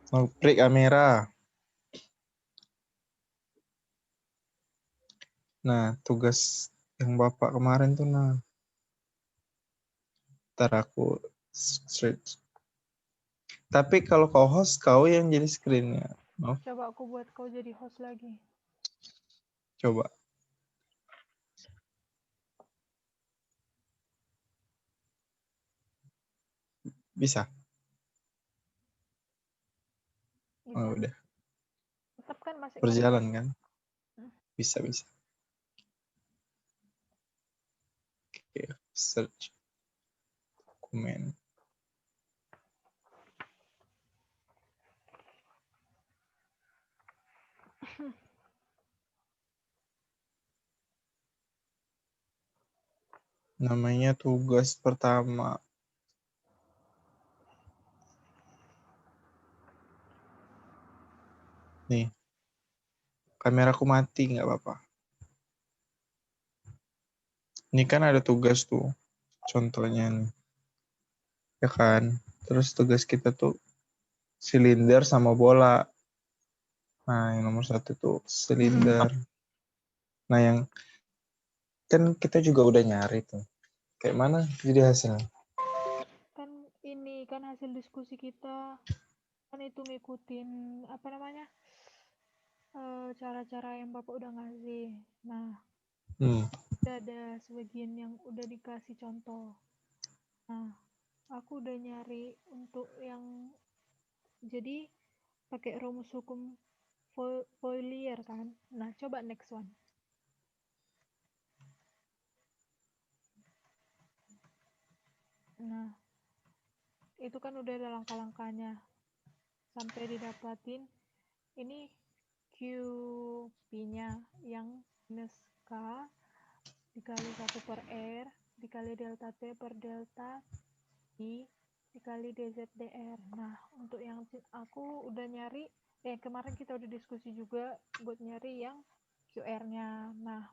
Ngeprik kamera. Nah, tugas yang Bapak kemarin tuh, nah. Ntar aku straight. Tapi kalau kau host, kau yang jadi screen-nya. Oh, Coba aku buat kau jadi host lagi. coba. Bisa? Bisa. Oh, udah. Tetap kan masih Berjalan ngerekam. kan? Bisa. Oke, search. Dokumen. Namanya tugas pertama. Nih. Kameraku mati, nggak apa-apa. Ini kan ada tugas tuh. Contohnya nih. Ya kan? Terus tugas kita tuh silinder sama bola. Nah, yang nomor 1 tuh silinder. Nah, yang kan kita juga udah nyari tuh. Kayak mana jadi hasilnya? Kan ini kan hasil diskusi kita. Kan itu ngikutin apa namanya? Cara-cara yang Bapak udah ngasih. Nah, ada sebagian yang udah dikasih contoh. Nah, aku udah nyari untuk yang jadi pakai rumus hukum Fourier kan. Nah, coba next one. Nah, itu kan udah ada langkah-langkahnya sampai didapatin ini QP-nya yang minus K dikali 1 per R dikali delta T per delta I dikali DZDR. Nah, untuk yang aku udah nyari, kemarin kita udah diskusi juga buat nyari yang QR-nya. Nah,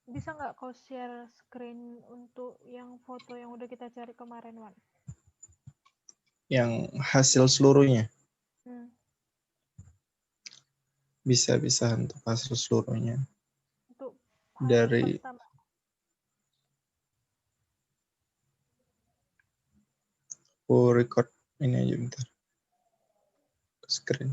bisa nggak kau share screen untuk yang foto yang udah kita cari kemarin, Wan? Yang hasil seluruhnya. Bisa untuk hasil seluruhnya. Untuk hasil Dari pertama. aku record ini aja bentar. Screen.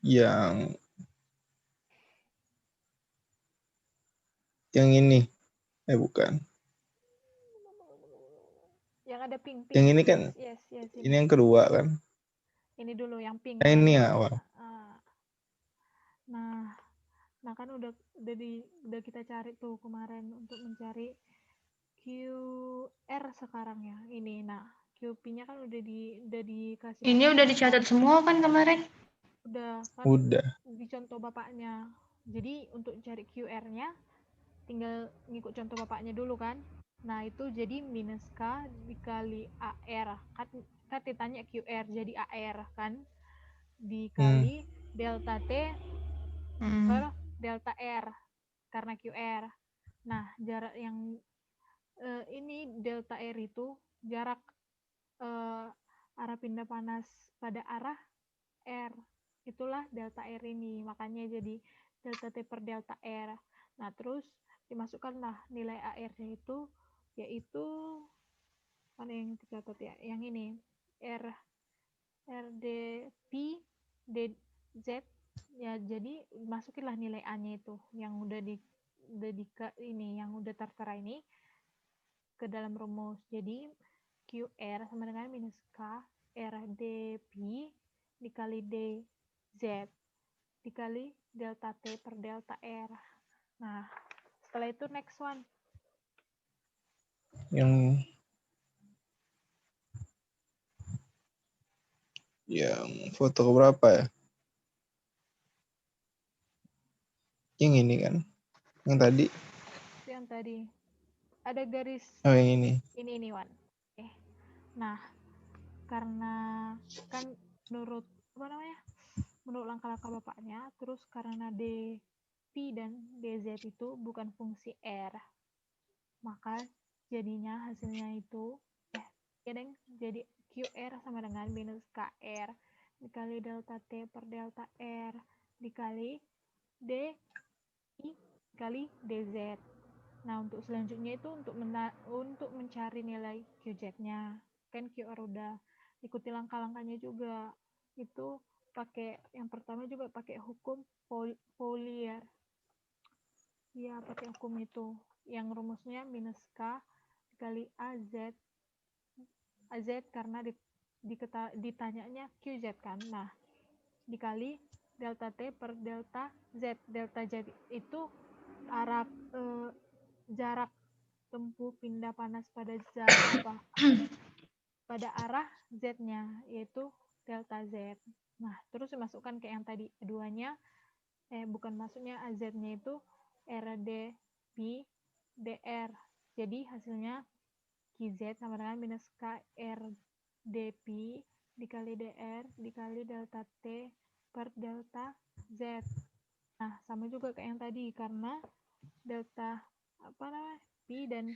Yang ini. Bukan. Yang ada pink. Yang ini kan, Yes, ini yang kedua kan. Ini dulu yang pink. Nah, ini yang awal. Nah kan udah kita cari tuh kemarin untuk mencari QR sekarang ya. Ini, nah QP-nya kan udah dikasih. Ini udah dicatat semua kan kemarin? Udah kan. Udah. Di contoh bapaknya. Jadi untuk cari QR-nya tinggal ngikut contoh bapaknya dulu kan. Nah itu jadi minus K dikali AR kan ditanya QR jadi AR kan dikali delta T per delta R karena QR. Nah jarak yang ini delta R itu jarak arah pindah panas pada arah R, itulah delta R ini, makanya jadi delta T per delta R. Nah terus dimasukkanlah nilai AR-nya itu yaitu mana yang dicatat ya, yang ini RDP DZ ya, jadi masukinlah nilai A-nya itu yang udah ini yang udah tertera ini ke dalam rumus. Jadi QR sama dengan minus K RDP dikali DZ dikali delta T per delta R. Nah, setelah itu next one. Yang foto berapa ya? Yang ini kan? Yang tadi? Yang tadi. Ada garis. Oh, yang ini. Ini Wan. Nah, karena kan menurut langkah-langkah bapaknya, terus karena P dan DZ itu bukan fungsi R. Maka jadinya hasilnya itu jadi QR sama dengan minus KR dikali delta T per delta R dikali D dikali DZ. Nah, untuk selanjutnya itu untuk mencari nilai QZ-nya. Kan QR udah ikuti langkah-langkahnya juga. Itu pakai yang pertama juga pakai hukum Fourier. Ya, pakai hukum itu. Yang rumusnya minus K dikali AZ karena ditanyanya QZ kan. Nah, dikali delta T per delta Z. Delta Z itu arah jarak tempuh pindah panas pada pada arah Z-nya, yaitu delta Z. Nah, terus dimasukkan ke yang tadi keduanya, maksudnya AZ-nya itu RD pi DR. Jadi hasilnya QZ sama dengan minus KR dpi dikali DR dikali delta T per delta Z. Nah, sama juga kayak yang tadi, karena delta P dan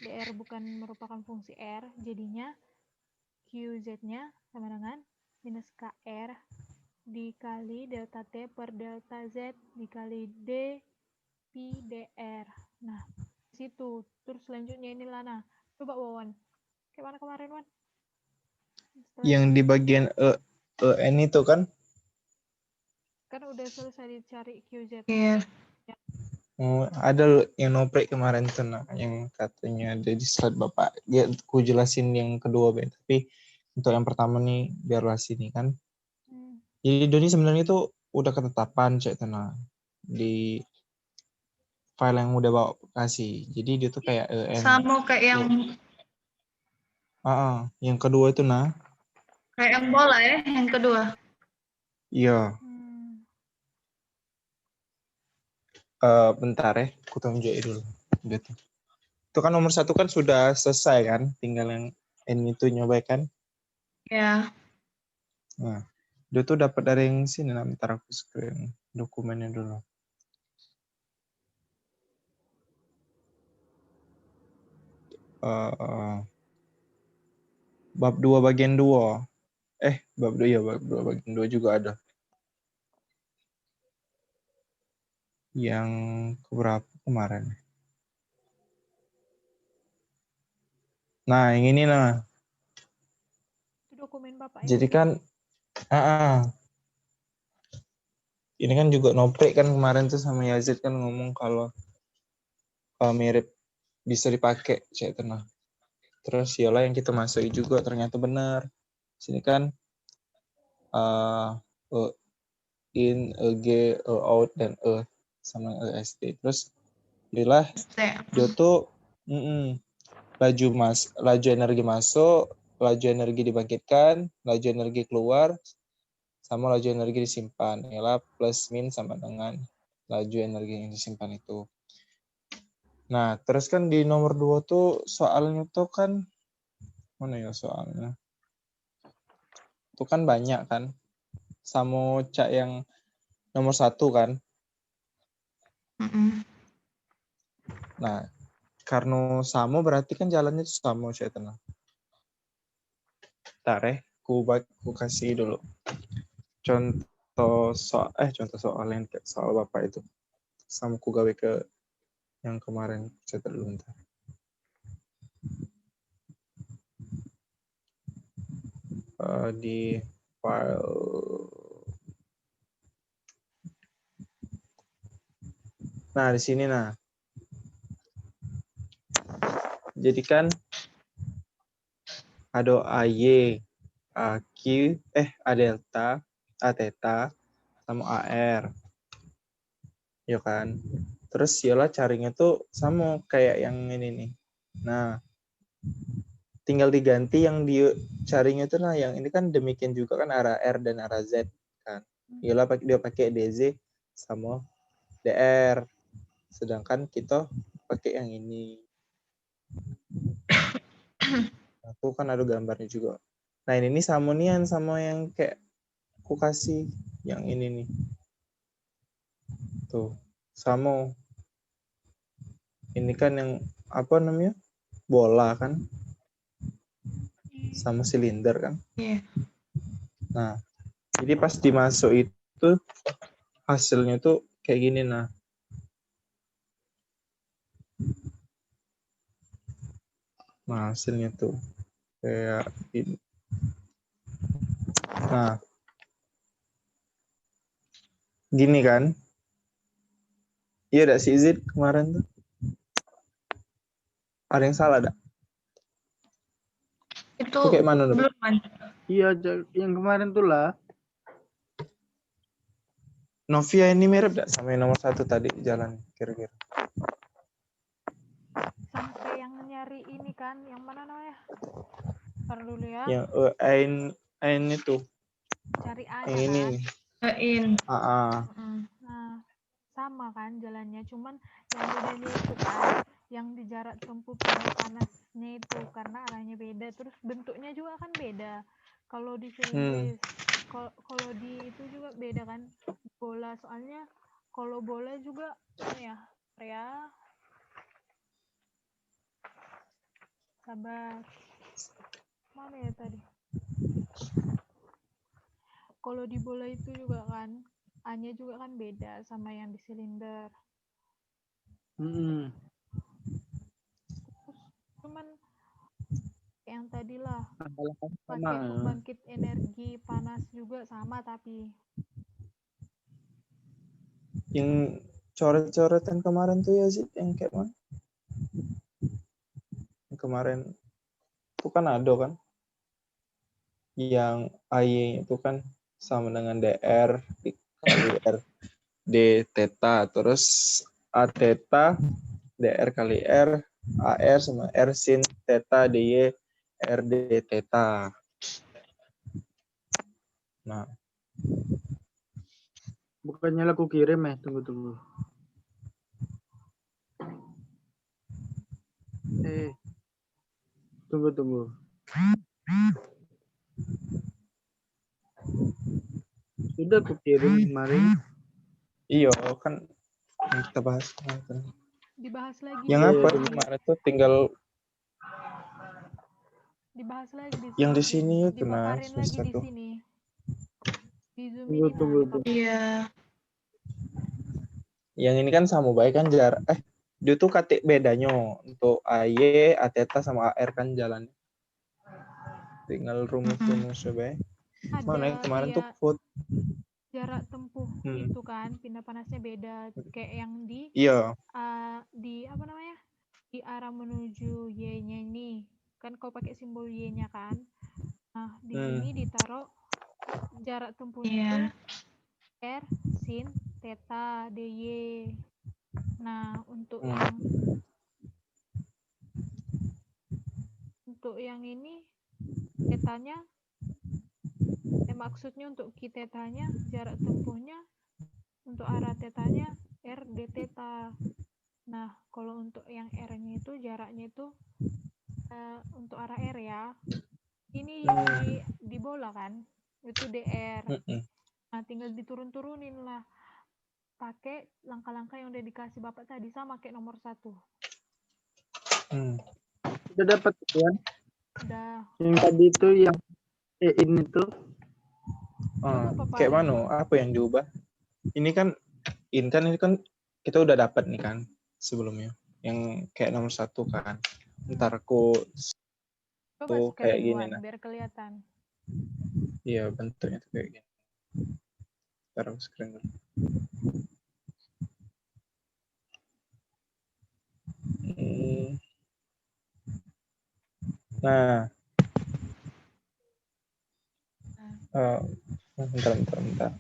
DR bukan merupakan fungsi R, jadinya QZ-nya sama dengan minus KR dikali delta T per delta Z dikali D Pi DR. Nah, situ. Terus selanjutnya ini Lana. Coba Wawan. Kayak mana kemarin, Wan? Yang di bagian EN itu kan? Kan udah selesai dicari QZ. Iya. Oh, ada yang noprek kemarin tuh, nah, yang katanya ada di slide Bapak. Ya, aku jelasin yang kedua, Ben. Tapi untuk yang pertama nih, biarlah sini kan. Jadi Doni sebenarnya itu udah ketetapan, cek tenang. Di file yang udah bawa kasih. Jadi dia tuh kayak EN. Sama kayak yang kedua itu nah. Kayak yang bola ya, yang kedua. Iya. Bentar ya, aku tunjukin dulu. Gitu. Itu kan nomor 1 kan sudah selesai kan, tinggal yang N itu nyoba kan. Ya. Nah, dia tuh dapat dari yang sini, nah, bentar aku screen dokumennya dulu. Bab 2 bagian 2. Bab 2 ya, bab 2 bagian 2 juga ada. Yang keberapa kemarin? Nah, yang ini nah. Itu dokumen Bapak. Jadi kan ini kan juga noprek kan kemarin tuh sama Yazid kan ngomong kalau mirip bisa dipakai, cek tenang. Terus yalah yang kita masukin juga ternyata benar. Sini kan in, G, out, dan sama EST. Terus inilah dia tuh laju energi masuk, laju energi dibangkitkan, laju energi keluar, sama laju energi disimpan. Ialah plus min sama dengan laju energi yang disimpan itu. Nah, terus kan di nomor 2 tuh soalnya tuh kan, mana ya soalnya? Itu kan banyak kan. Sama cak yang nomor 1 kan. Nah, karena sama berarti kan jalannya itu sama, cak tenang. Bentar aku kasih dulu. Contoh soal yang soal Bapak itu. Sama aku gawe ke yang kemarin, saya dulu bentar. Di file di sini nah. Jadi kan ada AY, AQ, A delta, A theta, sama AR. Ya kan? Terus yalah carinya tuh sama kayak yang ini nih. Nah, tinggal diganti yang dicarinya tuh nah yang ini kan demikian juga kan arah R dan arah Z kan. Yalah dia pakai DZ sama DR. Sedangkan kita pakai yang ini. Aku kan ada gambarnya juga. Nah ini sama nian sama yang kayak aku kasih yang ini nih. Tuh. sama ini kan yang apa namanya? Bola kan sama silinder kan. Iya. Nah, jadi pas dimasuk itu hasilnya tuh kayak gini nah. Nah, hasilnya tuh kayak ini. Nah, gini kan. Iya ada si Zid kemarin tuh. Ada yang salah ada? Itu Itu kayak mana tuh? belum kan? Iya, yang kemarin tuh lah. Novia ini mirip gak sama yang nomor 1 tadi jalan kira-kira? Sampai yang nyari ini kan, yang mana namanya? Ntar dulu ya, Yang Ain itu. cari A-nya Yang ini kan. nih. In. Nah, sama kan jalannya, cuman yang bedanya itu kan, yang di jarak tempuh pindah panasnya itu karena arahnya beda, terus bentuknya juga kan beda. Kalau di silindris, kalau di itu juga beda kan, bola soalnya kalau bola juga ya, sabar, mana ya tadi? Kalau di bola itu juga kan, A-nya juga kan beda sama yang di silinder. Cuman yang tadi lah pakai pembangkit energi panas juga sama tapi Yang coret-coretan kemarin tuh ya sih yang kayak mana? Yang kemarin itu kan ada kan? Yang AY itu kan sama dengan DR kali R D theta, terus A theta DR kali R AR sama R sin theta DY RD theta. Nah, Bukannya aku kirim ya? Tunggu. Tunggu. Sudah aku kirim kemarin. iya kan yang kita bahas kemarin. dibahas lagi Yang nih, apa kemarin tuh tinggal dibahas lagi di yang di sini, sini itu nah dipaparin lagi di satu. sini di Zoom ini Tunggu. Iya. Yang ini kan sama baik kan jarak dia tuh katik bedanya untuk AY, ATETA sama AR kan jalan. Tinggal rumus-rumus baik. Mana yang kemarin tuh quote jarak tempuh itu kan pindah panasnya beda kayak yang di iya. Di apa namanya, di arah menuju Y-nya ini kan kau pakai simbol Y-nya kan. Nah di sini ditaruh jarak tempuhnya tuh R sin theta dy. Nah untuk yang ini tetanya maksudnya untuk Q tetanya jarak tempuhnya untuk arah tetanya R d theta. Nah kalau untuk yang R-nya itu jaraknya itu untuk arah R ya. Ini yang di bola kan, itu DR. Nah, tinggal diturun-turunin lah. Pakai langkah-langkah yang udah dikasih Bapak tadi sama kayak nomor 1. Udah dapat kan? Udah. Yang tadi itu yang ini tuh. Kayak mana? Apa yang diubah? Ini kan kita udah dapat nih kan sebelumnya. Yang kayak nomor 1 kan. Ntar aku coba kayak gini screen nah. biar kelihatan. Iya, bentuknya tuh kayak gini. Taruh screen dulu. Nah. Bentar.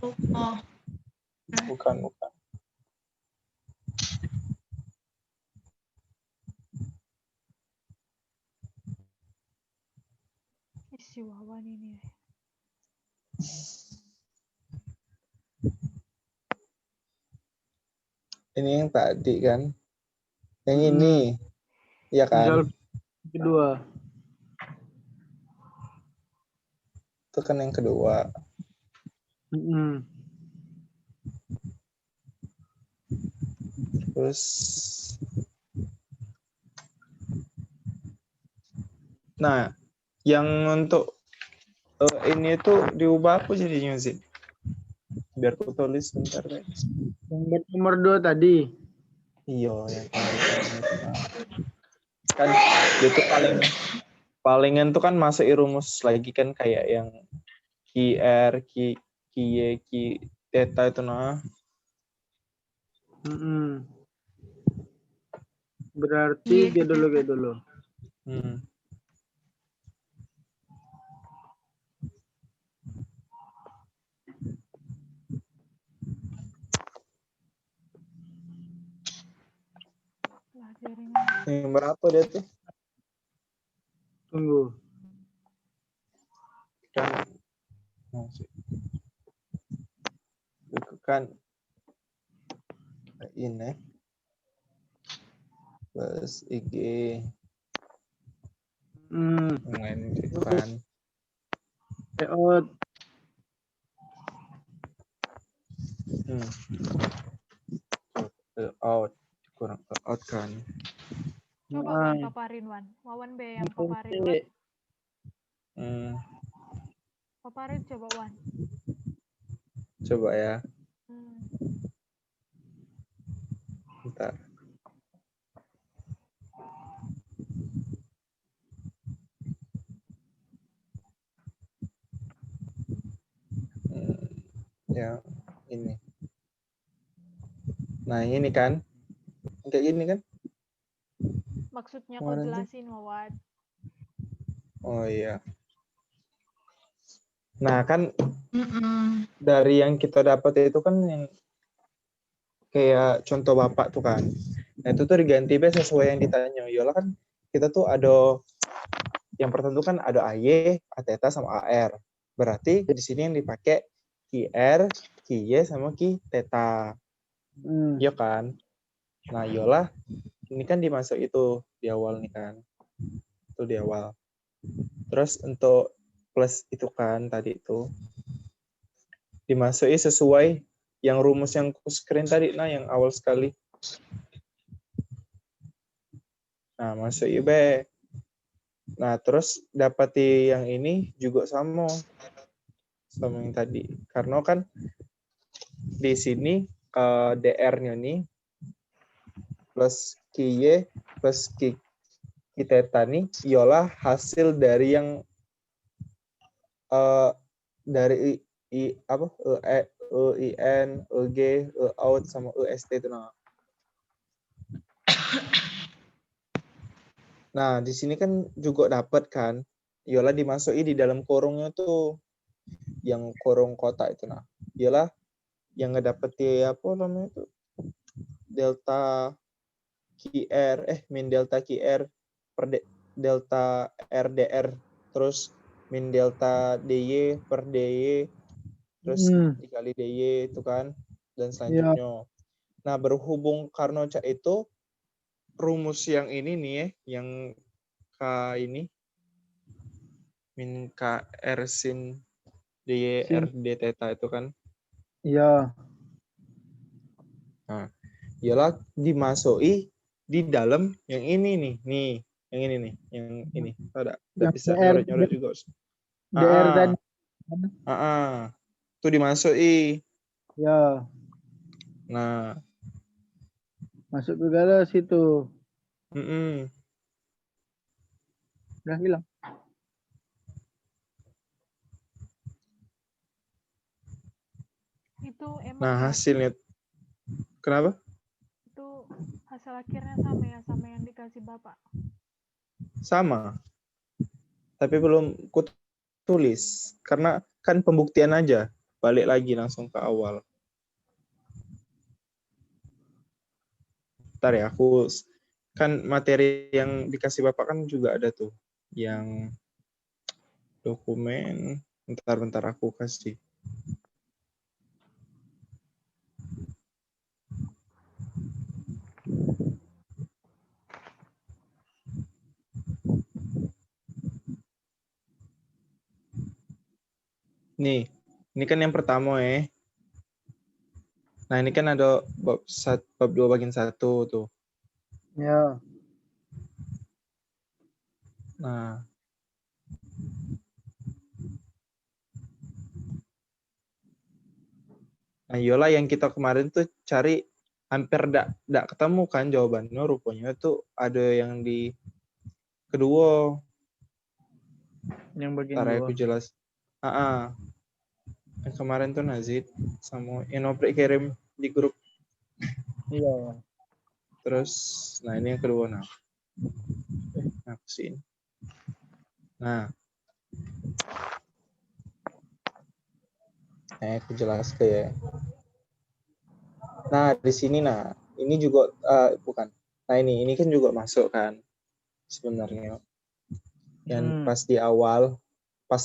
Oh. Bukan. Si Wawan ini. Ini yang tadi kan. Yang ini. Iya kan? Tinggal kedua. Itu kan yang kedua. Terus nah, yang untuk ini tuh diubah apa jadinya sih? Biar aku tulis bentar deh. Yang nomor 2 tadi. Iya, yang pembukaannya itu kan itu palingan tuh kan masuk rumus lagi kan kayak yang QR, Y, Theta itu nah. Mm-mm. Berarti Iya, G dulu. Hmm. Lah jaringan. Yang berapa dia tuh? Tunggu. Kan masuk. Itu kan ini plus IG yang lain itu kan. Out. Out kurang out kan. Coba Nah, Wan paparin Wan. Wawan B yang fungsi paparin Wan. Paparin coba Wan. Coba ya, Hmm. bentar. Yang ini. Nah ini kan, kayak gini kan? Maksudnya kau Kemarin tuh. jelasin Wawan. Oh iya. Nah kan Mm-mm. dari yang kita dapat itu kan yang kayak contoh bapak tuh kan. Nah itu tuh diganti be sesuai yang ditanya. Yola kan kita tuh ada yang pertama kan ada AY, Atheta sama AR. Berarti di sini yang dipakai QR, QY sama Theta. Iya kan? Nah Yola ini kan dimasuk itu di awal nih kan. Itu di awal. Terus untuk plus itu kan tadi itu dimasuki sesuai yang rumus yang ku screen tadi nah yang awal sekali. Nah, masuk IB. Nah, terus dapati yang ini juga sama yang tadi. Karena kan di sini DR-nya nih plus QY plus Q Theta nih ialah hasil dari yang dari apa EIN, EG, out sama EST itu nah. Nah, di sini kan juga dapat kan. Yola dimasuki di dalam kurungnya tuh yang kurung kotak itu nah. Yola yang ngedapeti apa namanya itu delta QR min delta QR per delta RDR terus min delta DY per DY terus dikali DY itu kan dan selanjutnya. Nah, berhubung karena itu rumus yang ini nih ya, yang K ini min KR sin DY R D theta itu kan. Iya. Nah, ialah dimasuki di dalam yang ini nih, yang ini nih, yang ini. Ada bisa nyoret-nyoret juga. DR tadi. Itu dimasuki. Ya. Nah, Masuk ke garis situ. Udah hilang. Itu emang nah ya, hasilnya kenapa? itu hasil akhirnya sama ya sama yang dikasih Bapak. Sama. Tapi belum ku tulis karena kan pembuktian aja. Balik lagi langsung ke awal. Bentar ya, aku kan materi yang dikasih Bapak kan juga ada tuh yang dokumen. Bentar aku kasih. Nih, ini kan yang pertama ya. Nah, ini kan ada bab 2 bagian 1 tuh. Ya. Nah, yola yang kita kemarin tuh cari hampir ndak ketemu kan jawabannya, rupanya tuh ada yang di kedua. Yang bagian Ntar 2. aku jelas. Yang kemarin tuh Nazid sama Inopri kirim di grup. Iya. Terus, nah ini yang kedua. Nah, aku sini. Nah, aku jelas ke ya. Nah, di sini ini juga bukan. Nah, ini kan juga masuk kan sebenarnya. Yang pas di awal, pas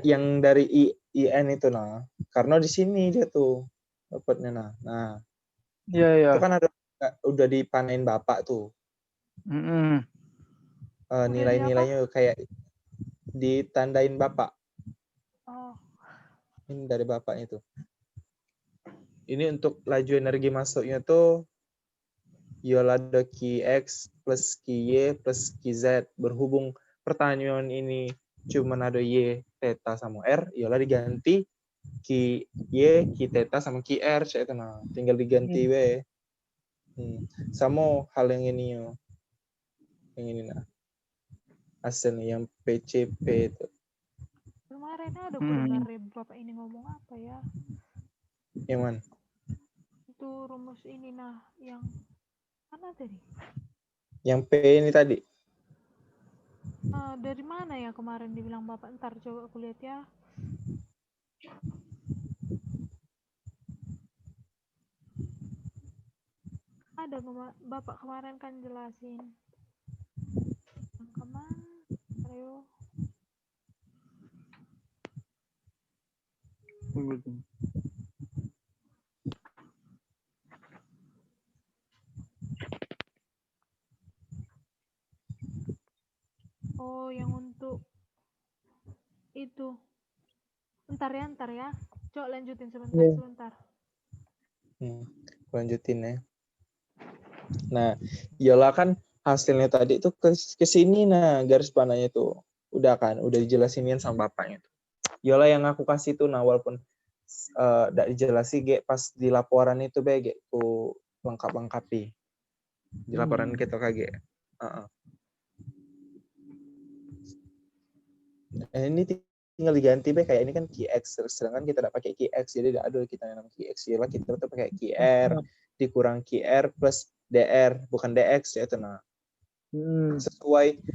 yang dari IN itu karena di sini dia tuh dapatnya Nah, Iya. itu kan udah dipanein Bapak tuh. Nilai-nilainya kayak ditandain Bapak. Oh. Ini dari Bapaknya tuh. Ini untuk laju energi masuknya tuh Yolanda Q-X plus Q-Y plus Q-Z. Berhubung pertanyaan ini cuma ada Y, theta sama R, Yola diganti Q-Y, Q-theta sama Q-R. Tinggal diganti sama hal yang ini yo. Yang ini hasilnya yang PCP itu. Kemarin ada aku dengar Bapak ini ngomong apa ya? Yang mana? Itu rumus ini yang mana tadi? Yang P ini tadi. Dari mana ya kemarin dibilang Bapak? Ntar coba aku lihat ya. Ada Bapak kemarin kan jelasin. Yang kemana? Ayo. Oh, yang untuk itu. Ntar ya. Coba lanjutin sebentar. Lanjutin ya. Nah, Yola kan hasilnya tadi itu ke sini garis panahnya tuh. Udah dijelasin sama Bapaknya tuh. Yola yang aku kasih tuh walaupun enggak dijelasin pas di laporan itu ku lengkap-lengkapi. Di laporan kita kage. Ini tinggal diganti kayak ini kan QX, sedangkan kita tidak pakai QX, jadi tidak ada kita yang namanya QX. Yola kita tetap pakai QR dikurang QR plus DR, bukan DX ya itu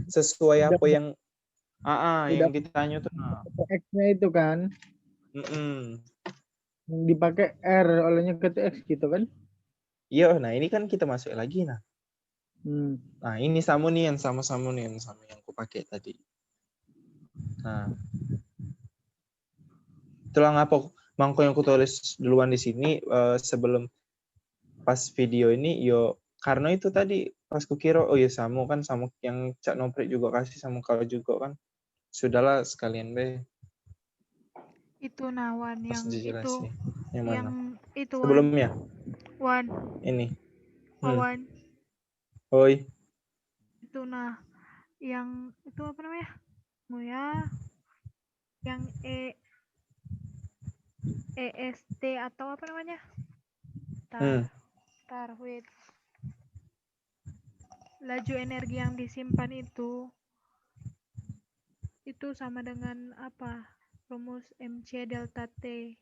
sesuai apa yang yang ditanya tuh X-nya itu kan yang dipakai R olehnya ke TX gitu kan. Iya, ini kan kita masuk lagi nah ini sama yang aku pakai tadi. Nah, itulah ngapa mangko yang aku tulis duluan di sini sebelum pas video ini karena itu tadi pas kukira sama yang Cak Noprik juga kasih sama kau juga kan. Sudahlah sekalian itu Wan yang itu yang mana? itu Sebelumnya Wan ini Wan Oi itu yang itu apa namanya yang EST atau apa namanya wait, laju energi yang disimpan itu sama dengan apa, rumus MC delta T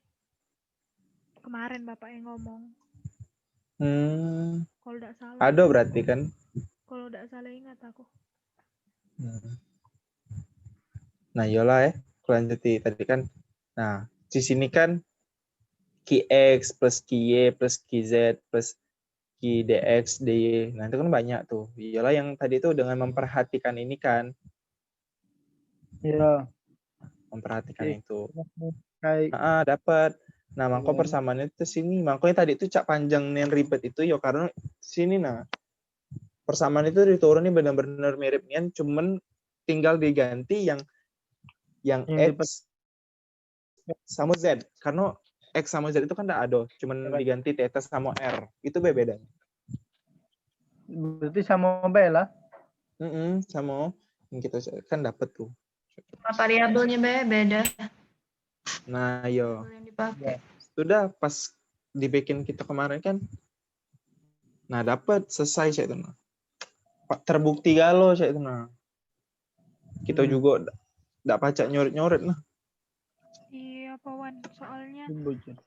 kemarin Bapak yang ngomong. Kalau tidak salah ada berarti kan, kalau tidak salah ingat aku. Nah Yola lanjuti tadi kan. Nah di sini kan QX plus QY plus QZ plus QDX DY. Nah itu kan banyak tuh. Yola yang tadi itu dengan memperhatikan ini kan. Iya. Memperhatikan itu. Kayak dapat. Nah mangko persamaannya itu sini. Mangkonya tadi itu cak panjang yang ribet itu karena sini persamaan itu diturun ini benar-benar mirip nian, cuman tinggal diganti yang X sama Z karena X sama Z itu kan nggak ada, cuman diganti theta sama R. Itu bedanya. Berarti sama B lah. Sama yang kita kan dapat tuh. Variabelnya beda. Nah, yo. Yang dipakai. Sudah pas dibikin kita kemarin kan. Nah, dapat selesai saya itu. Nah. Terbukti galau saya itu. Nah. Kita juga enggak pacak nyoret-nyoret nah. Iya, Pak Wan. Soalnya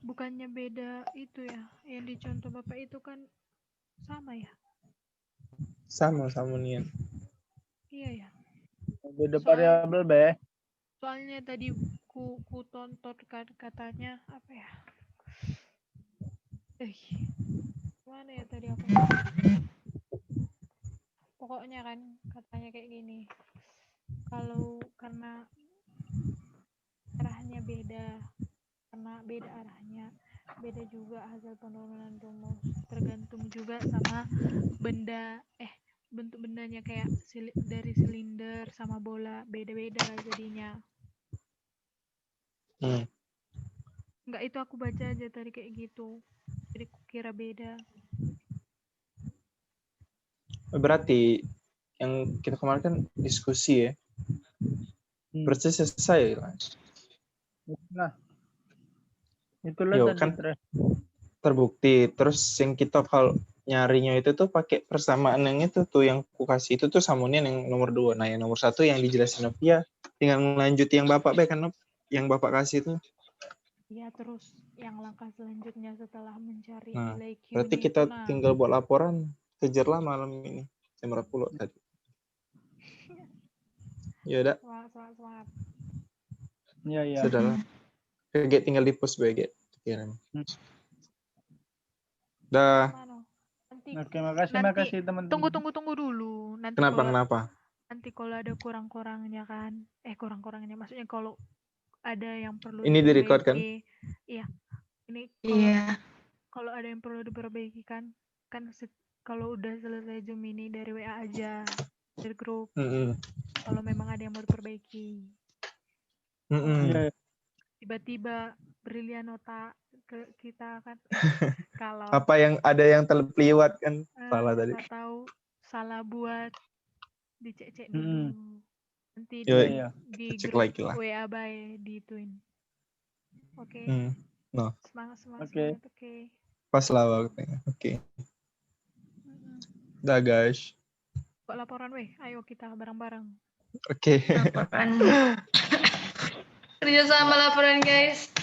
bukannya beda itu ya. Yang di contoh Bapak itu kan sama ya? Sama nih. Iya ya. Beda variabel B. Soalnya tadi ku tonton katanya apa ya? Mana ya tadi aku? Pokoknya kan katanya kayak gini. Karena arahnya beda, karena beda arahnya, beda juga hasil penurunan rumus, tergantung juga sama bentuk bendanya kayak dari silinder sama bola beda-beda jadinya. Enggak, itu aku baca aja tadi kayak gitu, jadi kukira beda. Berarti yang kita kemarin kan diskusi ya, berarti selesai lah. Nah, itulah Yo, tadi kan terbukti. Terus yang kita kalau nyarinya itu tuh pakai persamaan yang itu tuh yang aku kasih itu tuh samunian yang nomor 2. Nah, yang nomor 1 yang dijelasin Novia, tinggal lanjut yang Bapak kan yang Bapak kasih itu. Iya, terus yang langkah selanjutnya setelah mencari Nah, nilai Q berarti kita tinggal buat laporan, kejarlah malam ini jam berapa tadi. Ya udah. Semangat. Iya. Sudahlah. Kayak tinggal di post BG. Kirim. Dah. Oke, makasih teman-teman. Tunggu dulu. Kenapa? Nanti kalau ada kurang-kurangnya kan. Kurang-kurangnya maksudnya kalau ada yang perlu ini di-record kan? Iya. Ini kalau ada yang perlu diperbaiki kan kalau udah selesai Zoom ini dari WA aja, dari grup. Kalau memang ada yang mau diperbaiki. Tiba-tiba Brilian nota ke kita kan. Kalau apa yang ada yang terliwat kan salah tadi. Tahu salah buat dicek dulu. Nanti di grup lagi WA by dituin. Oke. No. Semangat. Oke. Pas lah waktunya. Oke. Dah guys. Buat laporan ayo kita bareng-bareng. Oke. Laporan. Kerja sama laporan guys.